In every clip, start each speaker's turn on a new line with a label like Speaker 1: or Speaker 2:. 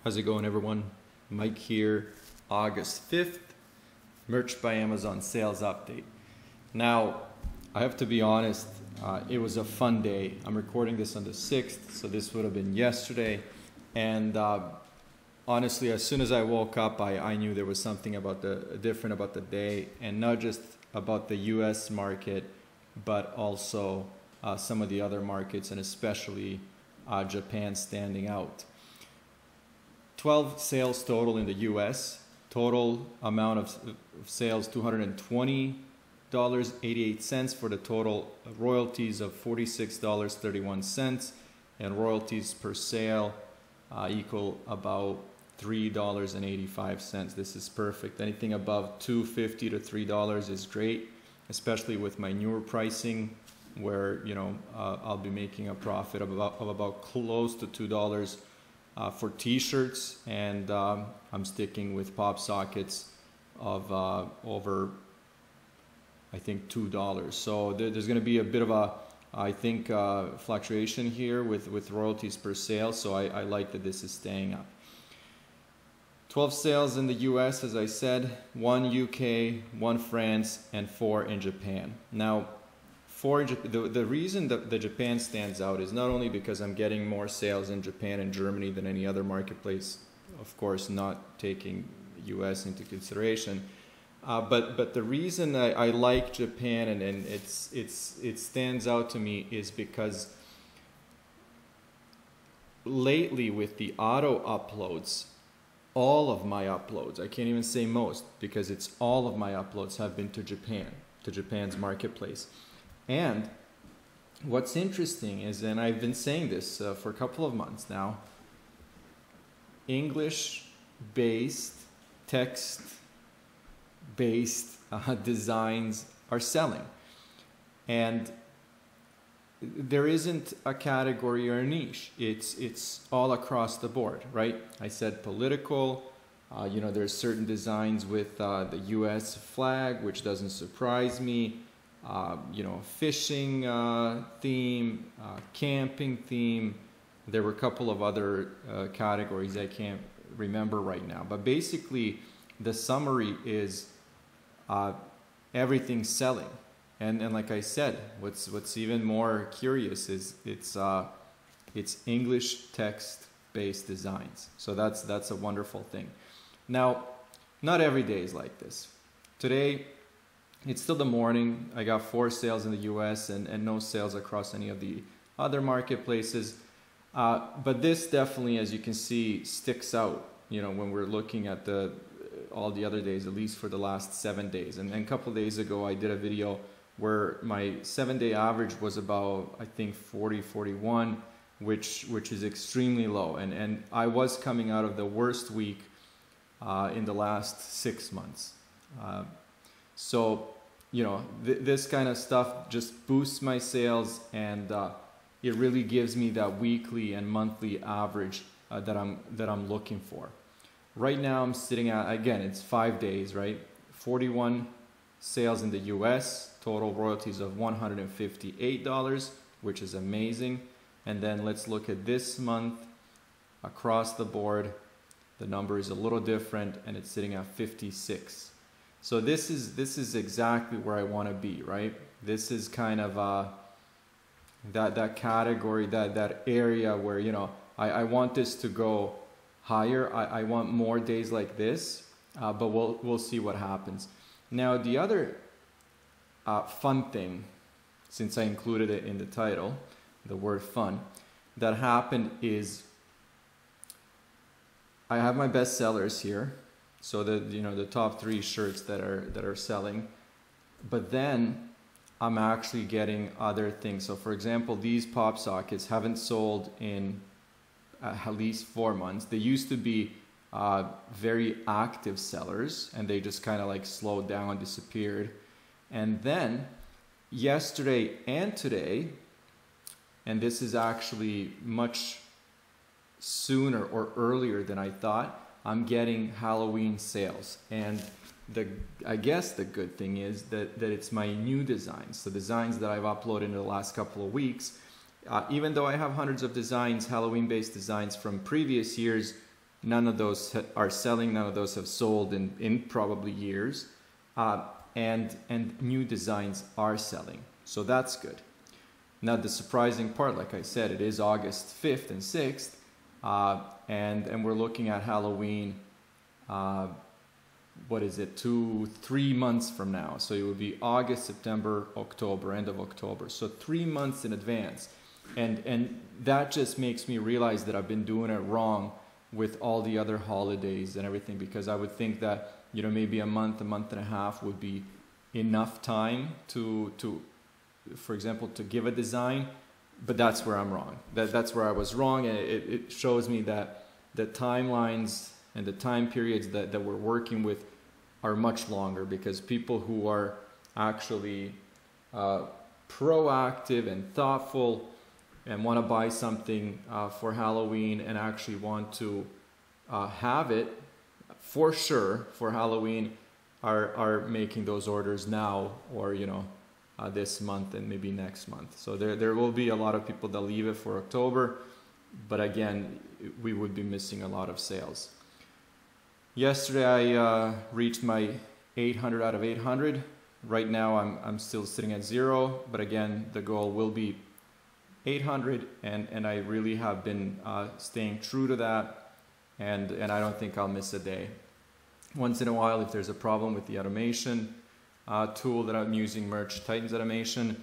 Speaker 1: How's it going, everyone? Mike here, August 5th, Merch by Amazon sales update. Now, I have to be honest, it was a fun day. I'm recording this on the 6th, so this would have been yesterday. And honestly, as soon as I woke up, I knew there was something different about the day, and not just about the US market, but also some of the other markets, and especially Japan standing out. 12 sales total in the US, total amount of sales $220.88 for the total royalties of $46.31, and royalties per sale equal about $3.85. This is perfect. Anything above $2.50 to $3 is great, especially with my newer pricing, where I'll be making a profit of about close to $2 for t-shirts, and I'm sticking with pop sockets of over, I think, $2. So there's going to be a bit of a, I think, fluctuation here with royalties per sale, so I like that this is staying up. 12 sales in the US, as I said, 1 UK, 1 France, and 4 in Japan. Now, the reason that the Japan stands out is not only because I'm getting more sales in Japan and Germany than any other marketplace, of course not taking US into consideration, but the reason I like Japan and it stands out to me is because lately with the auto uploads, all of my uploads, I can't even say most, because it's all of my uploads have been to Japan's marketplace. And what's interesting is, and I've been saying this for a couple of months now, English-based, text-based designs are selling. And there isn't a category or a niche. It's all across the board, right? I said political. There's certain designs with the US flag, which doesn't surprise me. Fishing theme, camping theme. There were a couple of other categories I can't remember right now. But basically, the summary is everything's selling. And like I said, what's even more curious is it's English text-based designs. So that's a wonderful thing. Now, not every day is like this. Today, it's still the morning. I got 4 sales in the US and no sales across any of the other marketplaces. But this definitely, as you can see, sticks out, when we're looking at all the other days, at least for the last 7 days. And a couple of days ago, I did a video where my 7-day average was about, I think, 40, 41, which is extremely low. And I was coming out of the worst week in the last 6 months. So, this kind of stuff just boosts my sales, and it really gives me that weekly and monthly average that I'm looking for. Right now I'm sitting at, again, it's 5 days, right? 41 sales in the US, total royalties of $158, which is amazing. And then let's look at this month across the board. The number is a little different, and it's sitting at 56. So this is exactly where I want to be, right? This is kind of that category, that area where I want this to go higher. I want more days like this, but we'll see what happens. Now the other fun thing, since I included it in the title, the word fun, that happened is I have my best sellers here. So the top 3 shirts that are selling, but then I'm actually getting other things. So for example, these pop sockets haven't sold in at least 4 months. They used to be very active sellers, and they just kind of like slowed down, disappeared. And then yesterday and today, and this is actually much sooner or earlier than I thought, I'm getting Halloween sales. And I guess the good thing is that it's my new designs, the designs that I've uploaded in the last couple of weeks. Even though I have hundreds of designs, Halloween-based designs from previous years, None of those are selling. None of those have sold in probably years. And new designs are selling. So that's good. Now the surprising part, like I said, it is August 5th and 6th. And we're looking at Halloween, what is it, 3 months from now. So it would be August, September, October, end of October. So 3 months in advance. And that just makes me realize that I've been doing it wrong with all the other holidays and everything, because I would think that, you know, maybe a month and a half would be enough time to for example, to give a design. But that's where I'm wrong. That's where I was wrong, and it shows me that the timelines and the time periods that we're working with are much longer, because people who are actually proactive and thoughtful and want to buy something for Halloween and actually want to have it for sure for Halloween are making those orders now, or you know, this month and maybe next month. So there will be a lot of people that leave it for October, but again, we would be missing a lot of sales. Yesterday I reached my 800 out of 800. Right now I'm still sitting at 0, but again, the goal will be 800, and I really have been staying true to that, and I don't think I'll miss a day. Once in a while, if there's a problem with the automation tool that I'm using, Merch Titans Automation,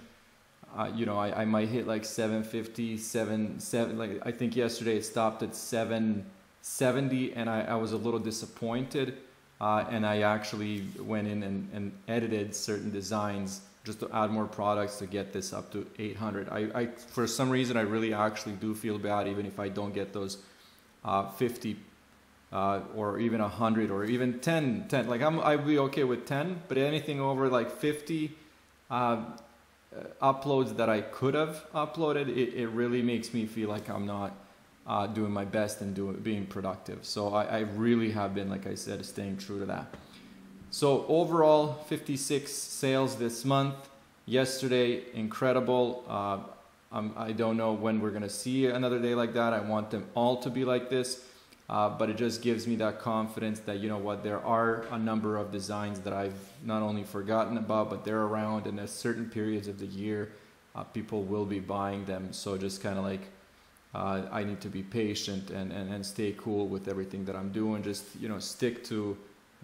Speaker 1: you know, I might hit like 750, 7, like I think yesterday it stopped at 770, and I was a little disappointed, and I actually went in and edited certain designs just to add more products to get this up to 800. I for some reason, I really actually do feel bad even if I don't get those 50 or even 100 or even 10. Like I'd be okay with 10, but anything over like 50 uploads that I could have uploaded, it really makes me feel like I'm not doing my best and being productive. So I really have been, like I said, staying true to that. So overall, 56 sales this month. Yesterday, incredible. I don't know when we're going to see another day like that. I want them all to be like this. But it just gives me that confidence that, you know what, there are a number of designs that I've not only forgotten about, but they're around, and at certain periods of the year, people will be buying them. So just kind of like, I need to be patient and stay cool with everything that I'm doing. Just, you know, stick to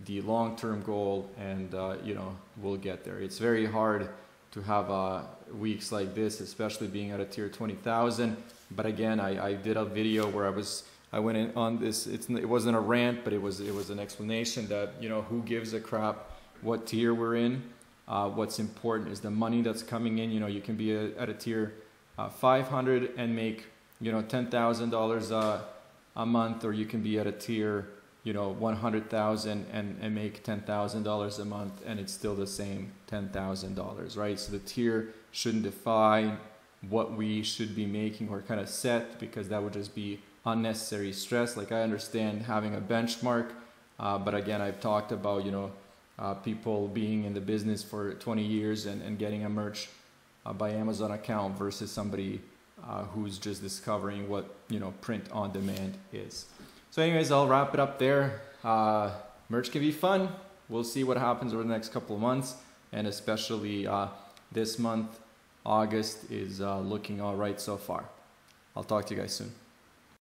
Speaker 1: the long-term goal, and you know, we'll get there. It's very hard to have weeks like this, especially being at a tier 20,000. But again, I did a video where I went in on this. It wasn't a rant, but it was an explanation that, you know, who gives a crap what tier we're in. What's important is the money that's coming in. You know, you can be at a tier 500 and make, you know, $10,000 a month, or you can be at a tier, you know, 100,000 and make $10,000 a month, and it's still the same $10,000, right? So the tier shouldn't define what we should be making or kind of set, because that would just be unnecessary stress. Like, I understand having a benchmark, but again, I've talked about, you know, people being in the business for 20 years and getting a Merch by Amazon account versus somebody who's just discovering what, you know, print on demand is. So anyways, I'll wrap it up there. Merch can be fun. We'll see what happens over the next couple of months, and especially this month, August is looking all right so far. I'll talk to you guys soon.